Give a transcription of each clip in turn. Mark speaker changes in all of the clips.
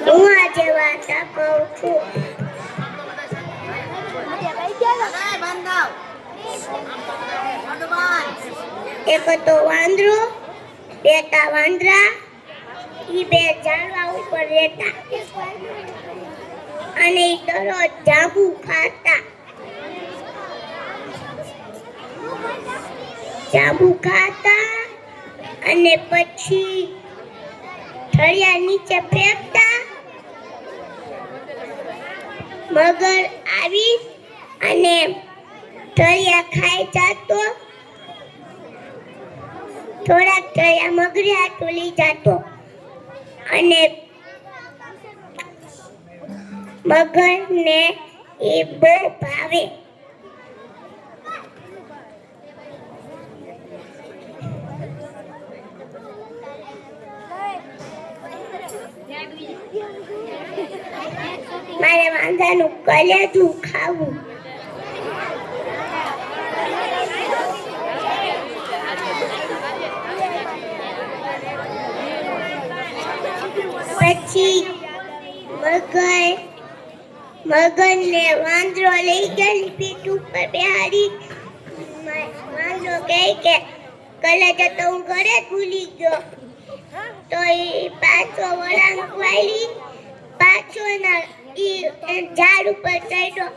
Speaker 1: હું આજે વાર્તા કહું છું. એક હતો વાંદરો, બેટા વાંદરા, ઈ બે ઝાડવા ઉપર રહેતા અને ઈ દરરોજ જાંબુ ખાતા. અને પછી ઠળિયા નીચે ફેંકતા. મગર આવી અને ઠળિયા ખાઈ જાતો. થોડાક ઠળિયા મગરે હાટુ લઈ જાતો અને મગરને એ બહુ ભાવે. મારે વાંદાનું કલેજું ખાવું. પછી મગરને વાંદરો લઈ ગયો પીઠ ઉપર બેહાડી. વાંદરો કહે કે કલેજ તો હું ઘરે જ ભૂલી ગયો. તો એ પાછો વળાંક વાળી પાછો ઝાડ ઉપર ચડ્યો.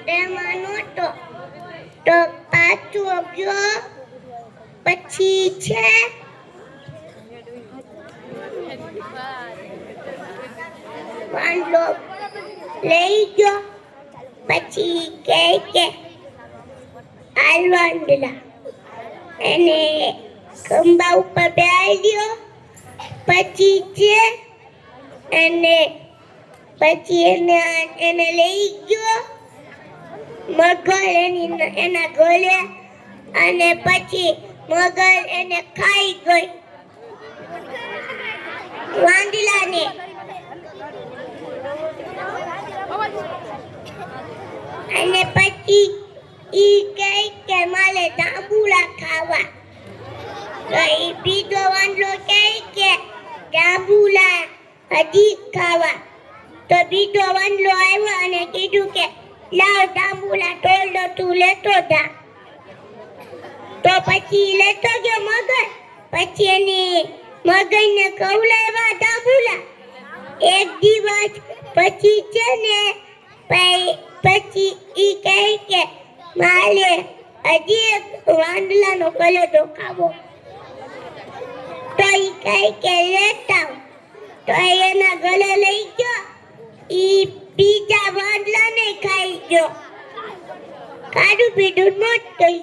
Speaker 1: તેમાં નહોતો તો પાછો ગયો. પછી છે વાંદરો લઈ ગયો. પછી કહે કે હાલ વાંદરા, એને ખંભા ઉપર બેહાડ્યો. પછી છે એને લઈ ગયો મગર એના ગળે અને પછી મગર એને ખાઈ ગઈ વાંદરાને. અને પછી ઈ કહે કે મારે જાંબુલા ખાવા. તો ઈ બીજો વાંદરો કહે કે જાંબુલા હજી ખાવા. તો બીજો વાંદરો આવ્યો અને કીધું કે લાવ જાંબુલા તોડ તું લેતો જા. તો પછી લેતો ગયો મગર. પછી એની મગરને ખવડાવ્યા જાંબુલા. એક દિવસ પછી છે ને પછી ઈ કહે કે મારે હજી એક વાંદરાનો કલેજો ખાવો. તો ઈ કહે કે લેતા. તો એના ગળે લઈ ગયો. ઈ બીજા વાંદરાને ખાઈ ગયો. કાઢું પીધું મોત થઈ.